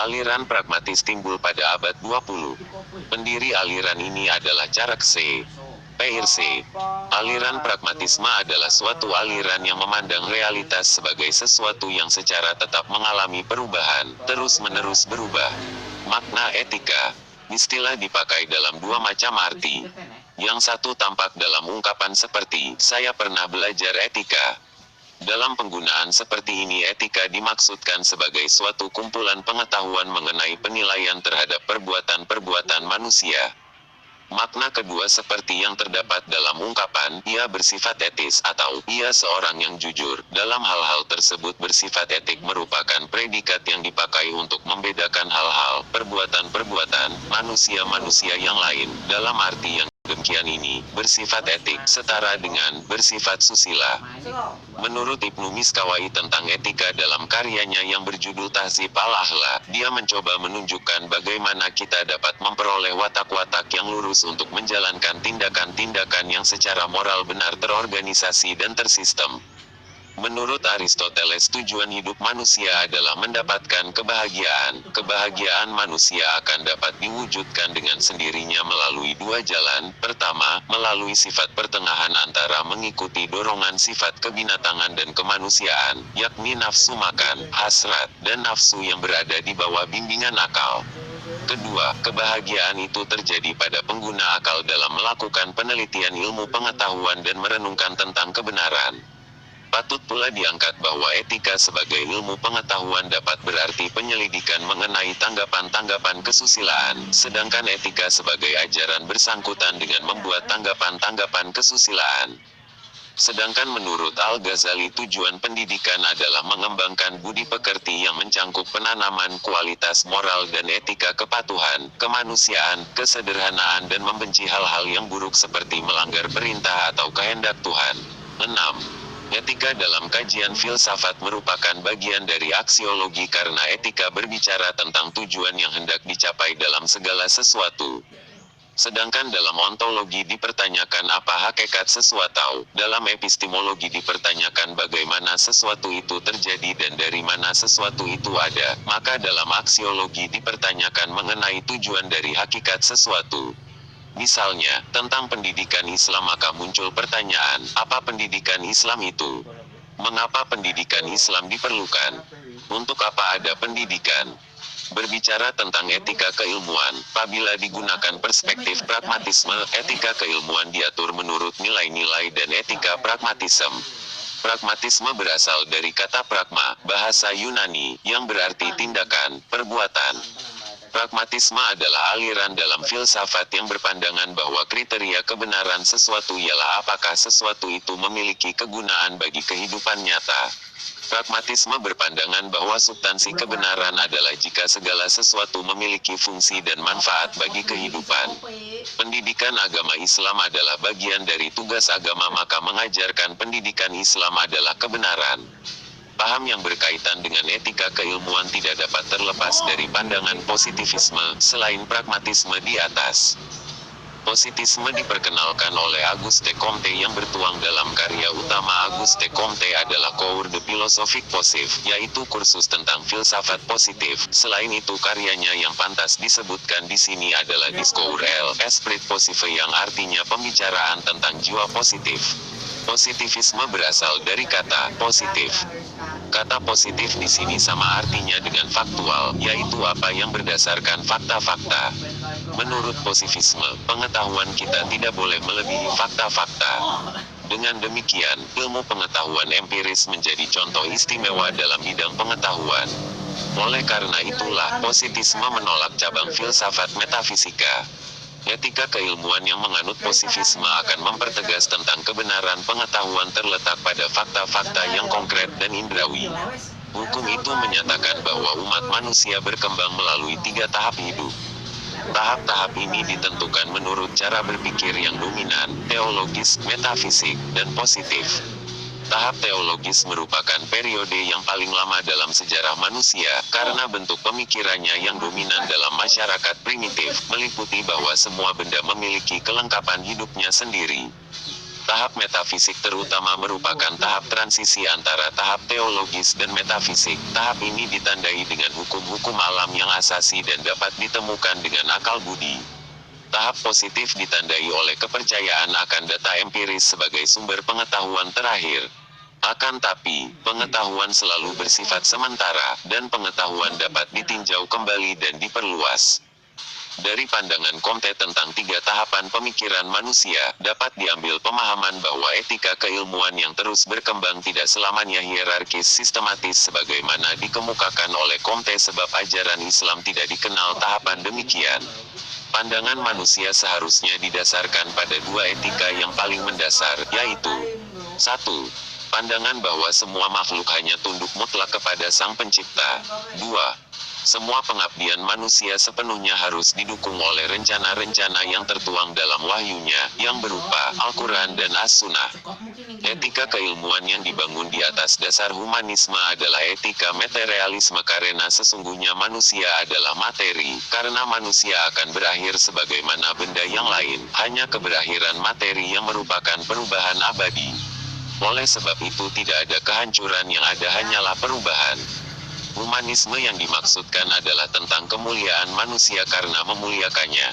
Aliran pragmatis timbul pada abad 20. Pendiri aliran ini adalah Charles C. Peirce. Aliran pragmatisme adalah suatu aliran yang memandang realitas sebagai sesuatu yang secara tetap mengalami perubahan, terus-menerus berubah. Makna etika. Istilah dipakai dalam dua macam arti. Yang satu tampak dalam ungkapan seperti, "Saya pernah belajar etika." Dalam penggunaan seperti ini etika dimaksudkan sebagai suatu kumpulan pengetahuan mengenai penilaian terhadap perbuatan-perbuatan manusia. Makna kedua seperti yang terdapat dalam ungkapan, "Ia bersifat etis" atau "Ia seorang yang jujur." Dalam hal-hal tersebut bersifat etik merupakan predikat yang dipakai untuk membedakan hal-hal, perbuatan-perbuatan, manusia-manusia yang lain. Dalam arti yang demikian ini, bersifat etik setara dengan bersifat susila. Menurut Ibnu Miskawai tentang etika dalam karyanya yang berjudul Tahzib al-Akhlaq, dia mencoba menunjukkan bagaimana kita dapat memperoleh watak-watak yang lurus untuk menjalankan tindakan-tindakan yang secara moral benar terorganisasi dan tersistem. Menurut Aristoteles tujuan hidup manusia adalah mendapatkan kebahagiaan. Kebahagiaan manusia akan dapat diwujudkan dengan sendirinya melalui dua jalan. Pertama, melalui sifat pertengahan antara mengikuti dorongan sifat kebinatangan dan kemanusiaan, yakni nafsu makan, hasrat, dan nafsu yang berada di bawah bimbingan akal. Kedua, kebahagiaan itu terjadi pada pengguna akal dalam melakukan penelitian ilmu pengetahuan dan merenungkan tentang kebenaran. Patut pula diangkat bahwa etika sebagai ilmu pengetahuan dapat berarti penyelidikan mengenai tanggapan-tanggapan kesusilaan, sedangkan etika sebagai ajaran bersangkutan dengan membuat tanggapan-tanggapan kesusilaan. Sedangkan menurut Al-Ghazali tujuan pendidikan adalah mengembangkan budi pekerti yang mencangkup penanaman kualitas moral dan etika kepatuhan, kemanusiaan, kesederhanaan dan membenci hal-hal yang buruk seperti melanggar perintah atau kehendak Tuhan. 6. Etika dalam kajian filsafat merupakan bagian dari aksiologi karena etika berbicara tentang tujuan yang hendak dicapai dalam segala sesuatu. Sedangkan dalam ontologi dipertanyakan apa hakikat sesuatu, dalam epistemologi dipertanyakan bagaimana sesuatu itu terjadi dan dari mana sesuatu itu ada, maka dalam aksiologi dipertanyakan mengenai tujuan dari hakikat sesuatu. Misalnya, tentang pendidikan Islam maka muncul pertanyaan, apa pendidikan Islam itu? Mengapa pendidikan Islam diperlukan? Untuk apa ada pendidikan? Berbicara tentang etika keilmuan, apabila digunakan perspektif pragmatisme, etika keilmuan diatur menurut nilai-nilai dan etika pragmatisme. Pragmatisme berasal dari kata pragma, bahasa Yunani, yang berarti tindakan, perbuatan. Pragmatisme adalah aliran dalam filsafat yang berpandangan bahwa kriteria kebenaran sesuatu ialah apakah sesuatu itu memiliki kegunaan bagi kehidupan nyata. Pragmatisme berpandangan bahwa substansi kebenaran adalah jika segala sesuatu memiliki fungsi dan manfaat bagi kehidupan. Pendidikan agama Islam adalah bagian dari tugas agama, maka mengajarkan pendidikan Islam adalah kebenaran. Paham yang berkaitan dengan etika keilmuan tidak dapat terlepas dari pandangan positivisme, selain pragmatisme di atas. Positivisme diperkenalkan oleh Auguste Comte yang bertuang dalam karya utama Auguste Comte adalah Cours de Philosophique Positive, yaitu kursus tentang filsafat positif. Selain itu karyanya yang pantas disebutkan di sini adalah Discours l'esprit positif yang artinya pembicaraan tentang jiwa positif. Positivisme berasal dari kata positif. Kata positif di sini sama artinya dengan faktual, yaitu apa yang berdasarkan fakta-fakta. Menurut positivisme, pengetahuan kita tidak boleh melebihi fakta-fakta. Dengan demikian, ilmu pengetahuan empiris menjadi contoh istimewa dalam bidang pengetahuan. Oleh karena itulah, positivisme menolak cabang filsafat metafisika. Etika keilmuan yang menganut positivisme akan mempertegas tentang kebenaran pengetahuan terletak pada fakta-fakta yang konkret dan indrawi. Hukum itu menyatakan bahwa umat manusia berkembang melalui 3 tahap hidup. Tahap-tahap ini ditentukan menurut cara berpikir yang dominan, teologis, metafisik, dan positif. Tahap teologis merupakan periode yang paling lama dalam sejarah manusia, karena bentuk pemikirannya yang dominan dalam masyarakat primitif, meliputi bahwa semua benda memiliki kelengkapan hidupnya sendiri. Tahap metafisik terutama merupakan tahap transisi antara tahap teologis dan metafisik. Tahap ini ditandai dengan hukum-hukum alam yang asasi dan dapat ditemukan dengan akal budi. Tahap positif ditandai oleh kepercayaan akan data empiris sebagai sumber pengetahuan terakhir. Akan tapi, pengetahuan selalu bersifat sementara, dan pengetahuan dapat ditinjau kembali dan diperluas. Dari pandangan Comte tentang tiga tahapan pemikiran manusia, dapat diambil pemahaman bahwa etika keilmuan yang terus berkembang tidak selamanya hierarkis sistematis sebagaimana dikemukakan oleh Comte sebab ajaran Islam tidak dikenal tahapan demikian. Pandangan manusia seharusnya didasarkan pada dua etika yang paling mendasar, yaitu 1. Pandangan bahwa semua makhluk hanya tunduk mutlak kepada Sang Pencipta. 2. Semua pengabdian manusia sepenuhnya harus didukung oleh rencana-rencana yang tertuang dalam wahyunya, yang berupa Al-Quran dan As-Sunnah. Etika keilmuan yang dibangun di atas dasar humanisme adalah etika materialisme karena sesungguhnya manusia adalah materi, karena manusia akan berakhir sebagaimana benda yang lain, hanya keberakhiran materi yang merupakan perubahan abadi. Oleh sebab itu tidak ada kehancuran, yang ada hanyalah perubahan. Humanisme yang dimaksudkan adalah tentang kemuliaan manusia karena memuliakannya.